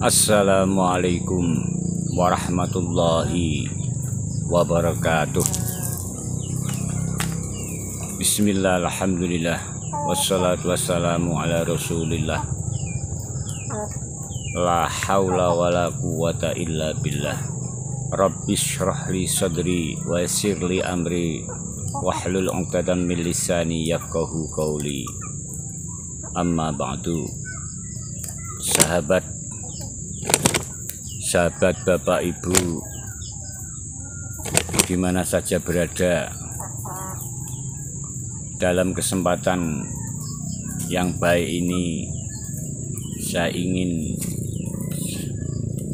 Assalamualaikum warahmatullahi wabarakatuh. Bismillah, alhamdulillah, wassalatu wassalamu ala rasulillah. La hawla wa la quwata illa billah. Rabbis syrahli sadri wa yassirli amri wahlul 'uqdatam min lisani yafqahu qawli. Amma ba'du. Sahabat Bapak Ibu di mana saja berada, dalam kesempatan yang baik ini saya ingin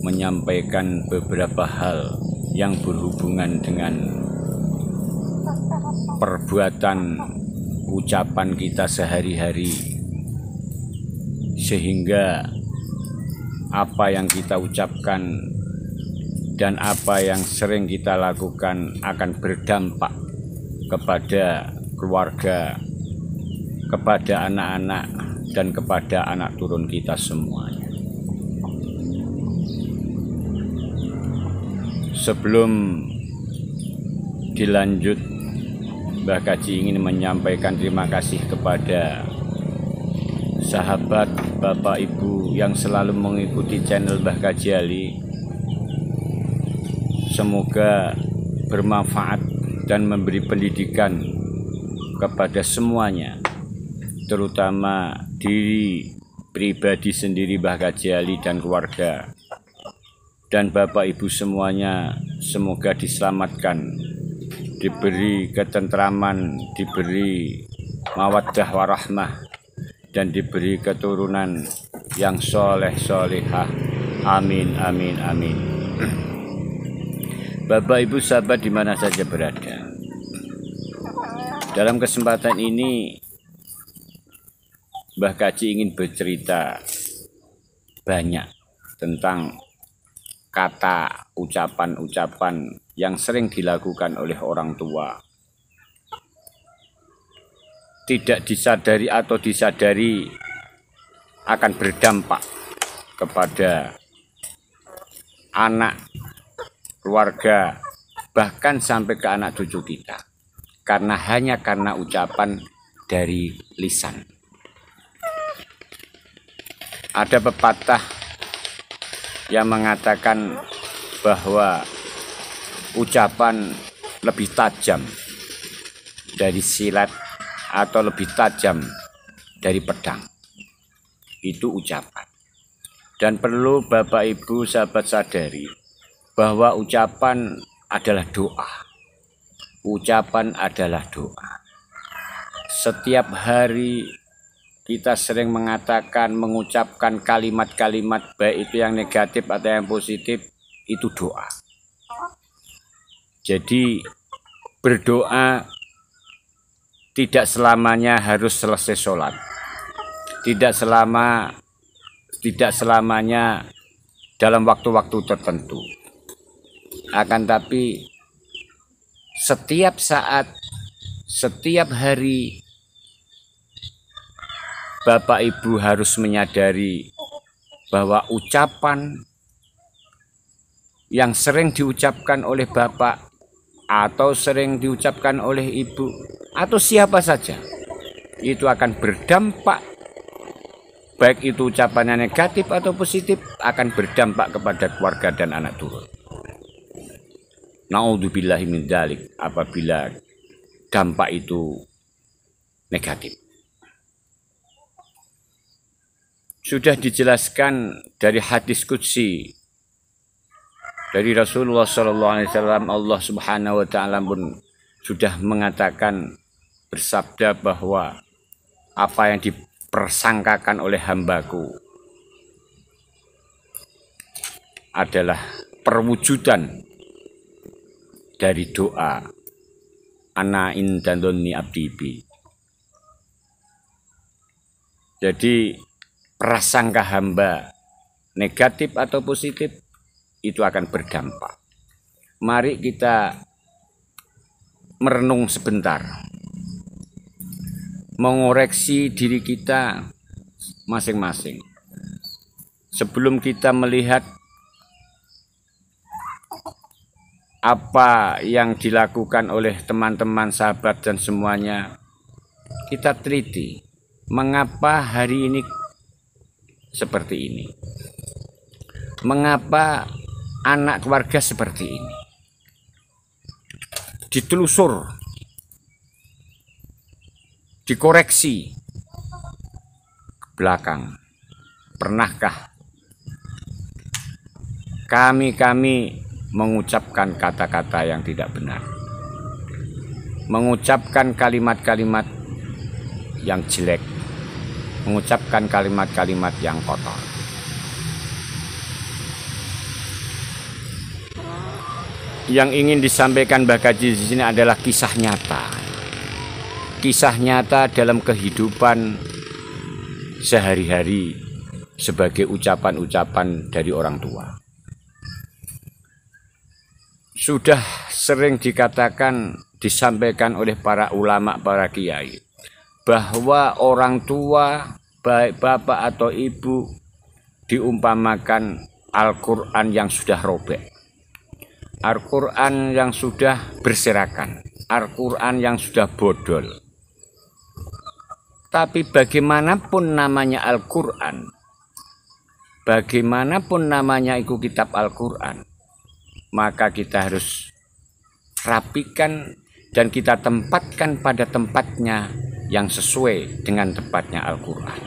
menyampaikan beberapa hal yang berhubungan dengan perbuatan ucapan kita sehari-hari, sehingga apa yang kita ucapkan dan apa yang sering kita lakukan akan berdampak kepada keluarga, kepada anak-anak, dan kepada anak turun kita semuanya. Sebelum dilanjut, Mbah Kaji ingin menyampaikan terima kasih kepada sahabat Bapak Ibu yang selalu mengikuti channel Mbah Kaji Ali. Semoga bermanfaat dan memberi pendidikan kepada semuanya, terutama diri pribadi sendiri Mbah Kaji Ali dan keluarga, dan Bapak Ibu semuanya. Semoga diselamatkan, diberi ketentraman, diberi mawaddah warahmah, dan diberi keturunan yang soleh solehah. Amin amin amin. Bapak Ibu sahabat di mana saja berada, dalam kesempatan ini Mbah Kaji ingin bercerita banyak tentang kata ucapan-ucapan yang sering dilakukan oleh orang tua, tidak disadari atau disadari akan berdampak kepada anak, keluarga, bahkan sampai ke anak cucu kita, hanya karena ucapan dari lisan. Ada pepatah yang mengatakan bahwa ucapan lebih tajam dari silat atau lebih tajam dari pedang. Itu ucapan. Dan perlu Bapak Ibu sahabat sadari bahwa ucapan adalah doa. Ucapan adalah doa. Setiap hari kita sering mengucapkan kalimat-kalimat, baik itu yang negatif atau yang positif, itu doa. Jadi berdoa tidak selamanya harus selesai sholat, tidak selamanya dalam waktu-waktu tertentu, akan tapi setiap saat, setiap hari, Bapak Ibu harus menyadari bahwa ucapan yang sering diucapkan oleh Bapak atau sering diucapkan oleh Ibu atau siapa saja, itu akan berdampak, baik itu ucapannya negatif atau positif, akan berdampak kepada keluarga dan anak turun. Na'udzubillahi min dzalik, apabila dampak itu negatif. Sudah dijelaskan dari hadis qudsi dari Rasulullah SAW, Allah Subhanahu wa Ta'ala pun sudah mengatakan, bersabda bahwa apa yang dipersangkakan oleh hambaku adalah perwujudan dari doa ana indandoni abdibi. Jadi prasangka hamba negatif atau positif itu akan berdampak. Mari kita merenung sebentar, mengoreksi diri kita masing-masing. sebelum kita melihat apa yang dilakukan oleh teman-teman, sahabat dan semuanya, kita teliti mengapa hari ini seperti ini, mengapa anak keluarga seperti ini. Ditelusur, dikoreksi ke belakang. Pernahkah kami mengucapkan kata-kata yang tidak benar, mengucapkan kalimat-kalimat yang jelek, mengucapkan kalimat-kalimat yang kotor? Yang ingin disampaikan Mbah Kaji di sini adalah kisah nyata. Kisah nyata dalam kehidupan sehari-hari sebagai ucapan-ucapan dari orang tua. Sudah sering dikatakan, disampaikan oleh para ulama, para kiai, bahwa orang tua, baik bapak atau ibu, diumpamakan Al-Quran yang sudah robek, Al-Quran yang sudah berserakan, Al-Quran yang sudah bodol. Tapi bagaimanapun namanya Al-Quran, bagaimanapun namanya itu kitab Al-Quran, maka kita harus rapikan dan kita tempatkan pada tempatnya yang sesuai dengan tempatnya Al-Quran.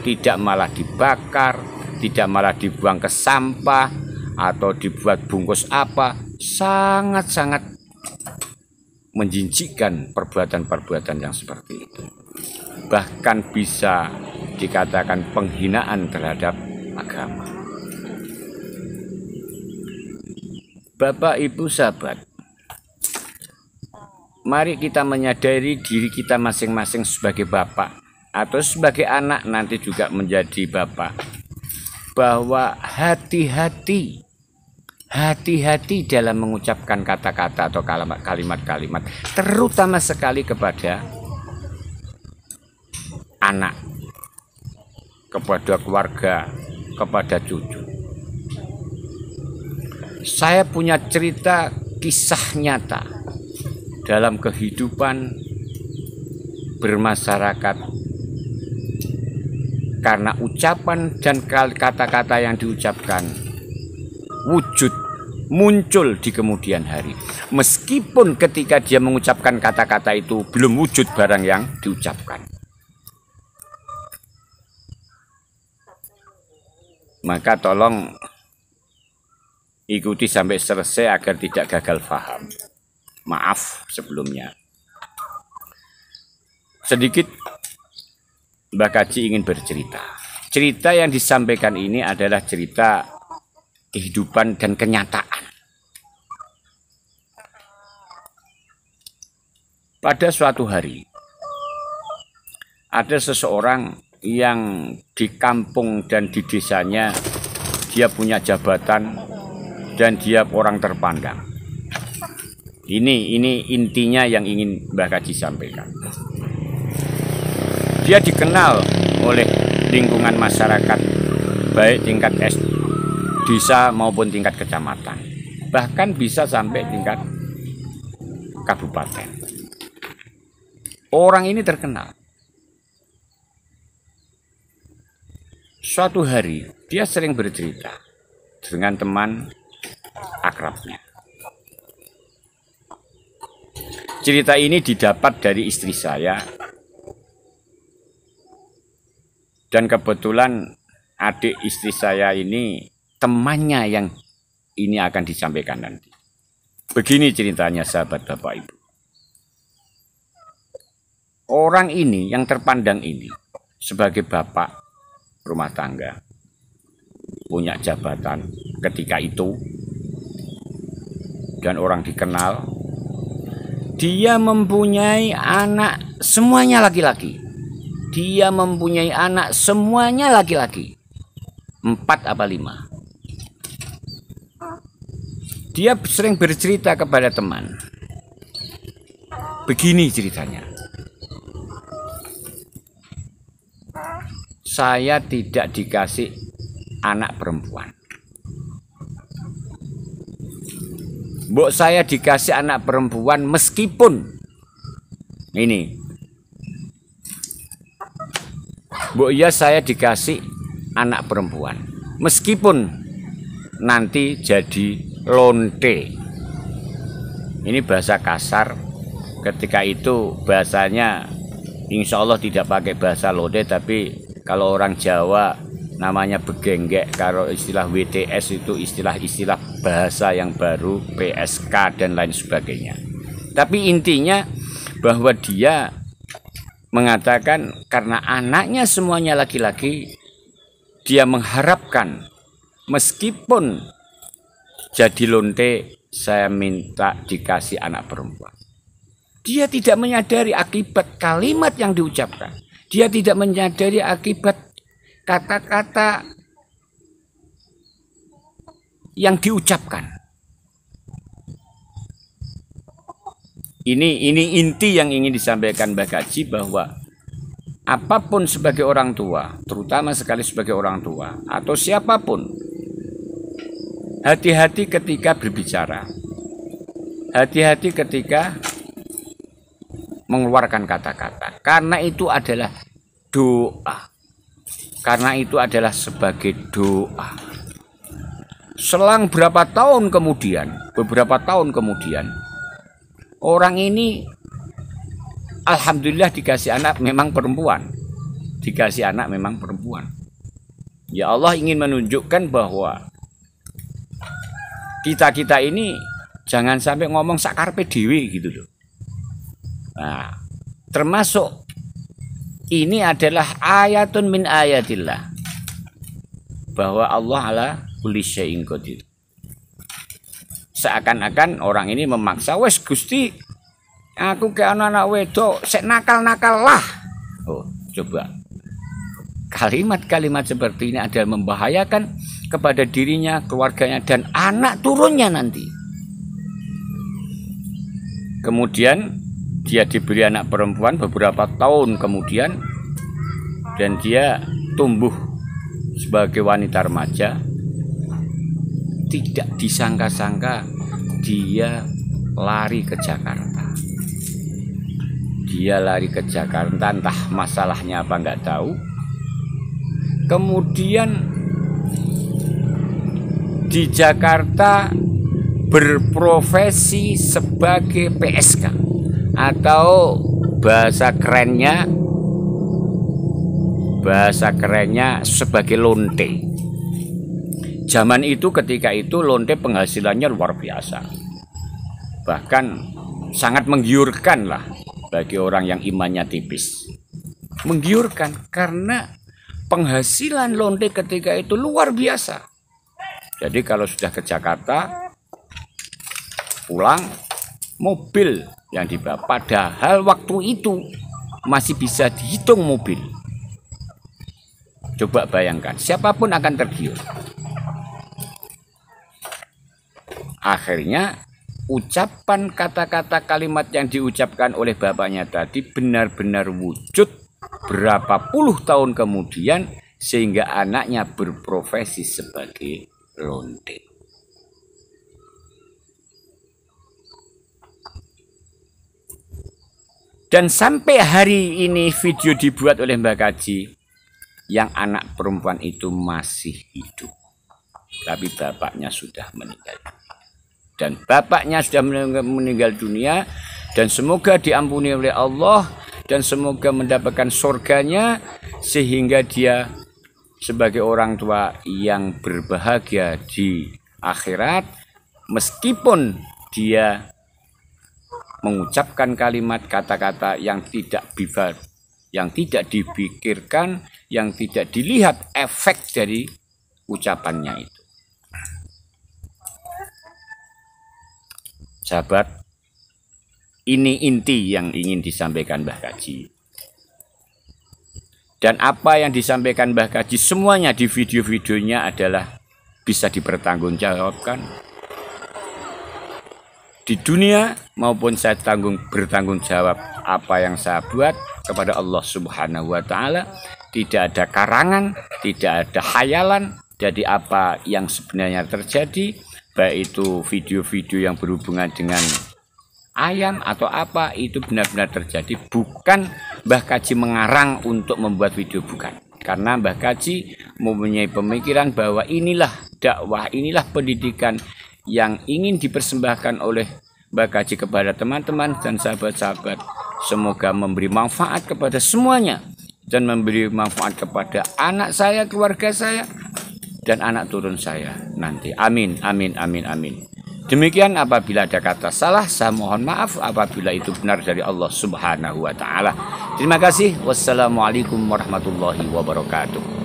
Tidak malah dibakar, tidak malah dibuang ke sampah, atau dibuat bungkus apa. Sangat-sangat menjijikkan perbuatan-perbuatan yang seperti itu. Bahkan bisa dikatakan penghinaan terhadap agama. Bapak, Ibu, sahabat, mari kita menyadari diri kita masing-masing sebagai bapak atau sebagai anak nanti juga menjadi bapak, bahwa hati-hati dalam mengucapkan kata-kata atau kalimat-kalimat, terutama sekali kepada anak, kepada keluarga, kepada cucu. Saya punya cerita kisah nyata dalam kehidupan bermasyarakat, karena ucapan dan kata-kata yang diucapkan wujud muncul di kemudian hari, meskipun ketika dia mengucapkan kata-kata itu belum wujud barang yang diucapkan. Maka tolong ikuti sampai selesai agar tidak gagal paham. Maaf sebelumnya. Sedikit Mbah Kaji ingin bercerita. Cerita yang disampaikan ini adalah cerita kehidupan dan kenyataan. Pada suatu hari, ada seseorang yang di kampung dan di desanya dia punya jabatan dan dia orang terpandang. Ini intinya yang ingin Mbah Kaji sampaikan. Dia dikenal oleh lingkungan masyarakat, baik tingkat desa maupun tingkat kecamatan, bahkan bisa sampai tingkat kabupaten. Orang ini terkenal. Suatu hari dia sering bercerita dengan teman akrabnya. Cerita ini didapat dari istri saya, dan kebetulan adik istri saya ini temannya yang ini akan disampaikan nanti. Begini ceritanya, sahabat Bapak Ibu. Orang ini yang terpandang ini sebagai bapak rumah tangga, punya jabatan ketika itu, dan orang dikenal. Dia mempunyai anak semuanya laki-laki. Dia mempunyai anak semuanya laki-laki. 4 apa 5. Dia sering bercerita kepada teman. Begini ceritanya. Saya tidak dikasih anak perempuan. Mbok saya dikasih anak perempuan meskipun ini, mbok ya saya dikasih anak perempuan meskipun nanti jadi lonte. Ini bahasa kasar, ketika itu bahasanya insya Allah tidak pakai bahasa lonte, tapi kalau orang Jawa namanya begenggek. Kalau istilah WTS itu istilah-istilah bahasa yang baru, PSK dan lain sebagainya. Tapi intinya bahwa dia mengatakan karena anaknya semuanya laki-laki, dia mengharapkan meskipun jadi lonte saya minta dikasih anak perempuan. Dia tidak menyadari akibat kalimat yang diucapkan. Dia tidak menyadari akibat kata-kata yang diucapkan. Ini inti yang ingin disampaikan Mbah Kaji, bahwa apapun sebagai orang tua, terutama sekali sebagai orang tua atau siapapun, hati-hati ketika berbicara, hati-hati ketika mengeluarkan kata-kata, karena itu adalah doa. Karena itu adalah sebagai doa. Selang beberapa tahun kemudian, orang ini alhamdulillah dikasih anak memang perempuan. Ya Allah ingin menunjukkan bahwa kita ini jangan sampai ngomong sakarpe dewe gitu loh. Nah, termasuk ini adalah ayatun min ayatillah, bahwa Allah ala kulli syai'in qadir. Seakan-akan orang ini memaksa, wes Gusti, aku ke anak-anak wedok sek nakal-nakal lah. Oh, coba. Kalimat-kalimat seperti ini adalah membahayakan kepada dirinya, keluarganya, dan anak turunnya nanti. Kemudian dia diberi anak perempuan beberapa tahun kemudian, dan dia tumbuh sebagai wanita remaja. Tidak disangka-sangka dia lari ke Jakarta. Entah masalahnya apa nggak tahu. Kemudian di Jakarta berprofesi sebagai PSK, atau bahasa kerennya sebagai lonte. Zaman itu, ketika itu lonte penghasilannya luar biasa, bahkan sangat menggiurkan lah bagi orang yang imannya tipis. Menggiurkan karena penghasilan lonte ketika itu luar biasa. Jadi kalau sudah ke Jakarta, pulang mobil yang dibawa, padahal waktu itu masih bisa dihitung mobil. Coba bayangkan, siapapun akan tergiur. Akhirnya ucapan kata-kata kalimat yang diucapkan oleh bapaknya tadi benar-benar wujud berapa puluh tahun kemudian, sehingga anaknya berprofesi sebagai lonte. Dan sampai hari ini video dibuat oleh Mbah Kaji, yang anak perempuan itu masih hidup, tapi bapaknya sudah meninggal. Dan bapaknya sudah meninggal dunia, dan semoga diampuni oleh Allah, dan semoga mendapatkan surganya, sehingga dia sebagai orang tua yang berbahagia di akhirat, meskipun dia mengucapkan kalimat kata-kata yang tidak dipikirkan, yang tidak dilihat efek dari ucapannya itu. Sahabat, ini inti yang ingin disampaikan Mbah Kaji. Dan apa yang disampaikan Mbah Kaji semuanya di video-videonya adalah bisa dipertanggungjawabkan di dunia, maupun saya bertanggung jawab apa yang saya buat kepada Allah Subhanahu wa Ta'ala. Tidak ada karangan, tidak ada khayalan, Jadi apa yang sebenarnya terjadi, baik itu video-video yang berhubungan dengan ayam atau apa, itu benar-benar terjadi. Bukan Mbah Kaji mengarang untuk membuat video, bukan. Karena Mbah Kaji mempunyai pemikiran bahwa inilah dakwah, inilah pendidikan yang ingin dipersembahkan oleh Mbah Kaji kepada teman-teman dan sahabat-sahabat. Semoga memberi manfaat kepada semuanya dan memberi manfaat kepada anak saya, keluarga saya, dan anak turun saya nanti. Amin, amin, amin, amin. Demikian, apabila ada kata salah, saya mohon maaf. Apabila itu benar dari Allah Subhanahu wa Ta'ala. Terima kasih. Wassalamualaikum warahmatullahi wabarakatuh.